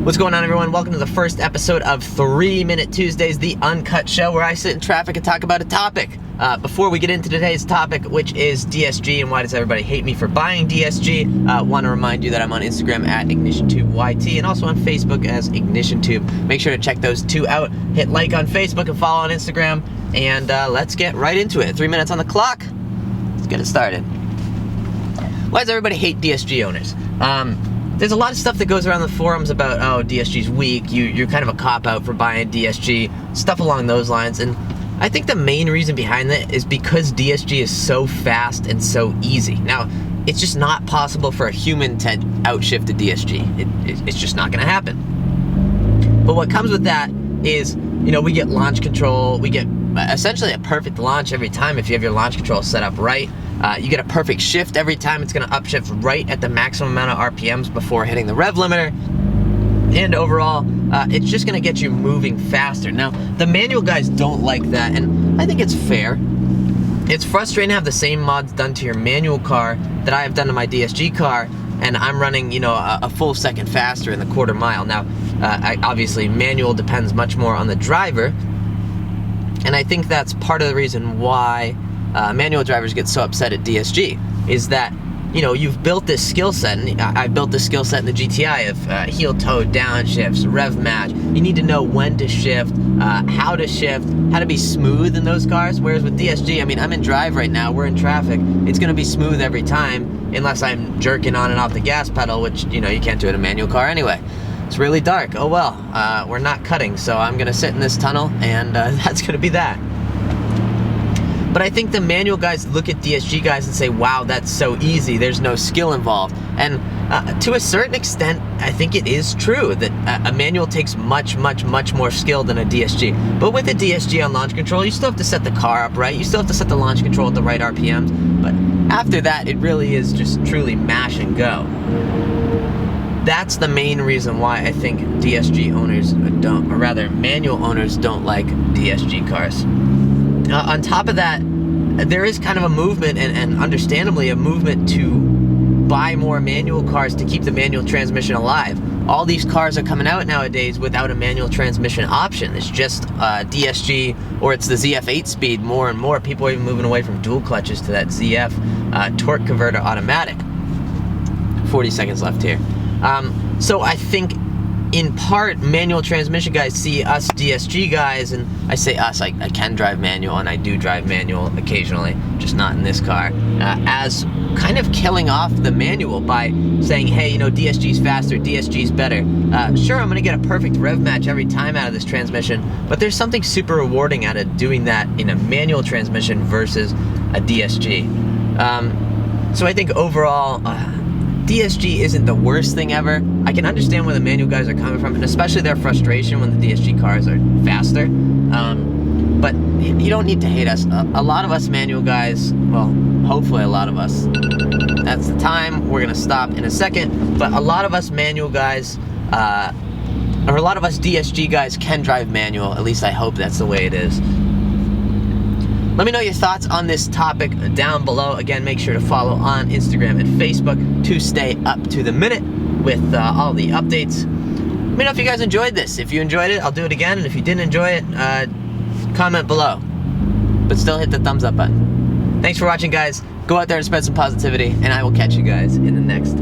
What's going on, everyone? Welcome to the first episode of 3 Minute Tuesdays, the uncut show where I sit in traffic and talk about a topic. Before we get into today's topic, which is DSG and why does everybody hate me for buying DSG, want to remind you that I'm on Instagram at IgnitionTubeYT and also on Facebook as IgnitionTube. Make sure to check those two out. Hit like on Facebook and follow on Instagram, and let's get right into it. 3 minutes on the clock. Let's get it started. Why does everybody hate DSG owners? There's a lot of stuff that goes around the forums about, oh, DSG's weak, you're kind of a cop-out for buying DSG, stuff along those lines, and I think the main reason behind that is because DSG is so fast and so easy. Now, it's just not possible for a human to outshift a DSG. It's just not going to happen. But what comes with that is, you know, we get launch control, we get essentially a perfect launch every time if you have your launch control set up right. You get a perfect shift every time. It's going to upshift right at the maximum amount of RPMs before hitting the rev limiter. And overall, it's just going to get you moving faster. Now, the manual guys don't like that, and I think it's fair. It's frustrating to have the same mods done to your manual car that I have done to my DSG car, and I'm running, you know, a full second faster in the quarter mile. Now, obviously, manual depends much more on the driver, and I think that's part of the reason why manual drivers get so upset at DSG, is that, you know, you've built this skill set, and I built this skill set in the GTI of heel toe downshifts, rev match. You need to know when to shift, how to shift, how to be smooth in those cars, whereas with DSG, I mean, I'm in drive right now, we're in traffic, it's going to be smooth every time, unless I'm jerking on and off the gas pedal, which, you know, you can't do in a manual car anyway. It's really dark, oh well, we're not cutting, so I'm going to sit in this tunnel, and that's going to be that. But I think the manual guys look at DSG guys and say, wow, that's so easy, there's no skill involved. And to a certain extent, I think it is true that a manual takes much more skill than a DSG. But with a DSG on launch control, you still have to set the car up right, you still have to set the launch control at the right RPMs, but after that, it really is just truly mash and go. That's the main reason why I think DSG owners don't, or rather, manual owners don't like DSG cars. On top of that, there is kind of a movement, and understandably a movement, to buy more manual cars to keep the manual transmission alive. All these cars are coming out nowadays without a manual transmission option. It's just DSG, or it's the ZF 8-speed more and more. People are even moving away from dual clutches to that ZF torque converter automatic. 40 seconds left here. So I think, in part, manual transmission guys see us DSG guys, and I say us, I can drive manual, and I do drive manual occasionally, just not in this car, as kind of killing off the manual by saying, hey, you know, DSG's faster, DSG's better. Sure, I'm going to get a perfect rev match every time out of this transmission, but there's something super rewarding out of doing that in a manual transmission versus a DSG. So I think overall, DSG isn't the worst thing ever. I can understand where the manual guys are coming from, and especially their frustration when the DSG cars are faster. But you don't need to hate us. A lot of us manual guys, well, hopefully a lot of us, that's the time, we're going to stop in a second, but a lot of us manual guys, or a lot of us DSG guys can drive manual. At least I hope that's the way it is. Let me know your thoughts on this topic down below. Again, make sure to follow on Instagram and Facebook to stay up to the minute with all the updates. Let me know if you guys enjoyed this. If you enjoyed it, I'll do it again. And if you didn't enjoy it, comment below. But still hit the thumbs up button. Thanks for watching, guys. Go out there and spread some positivity, and I will catch you guys in the next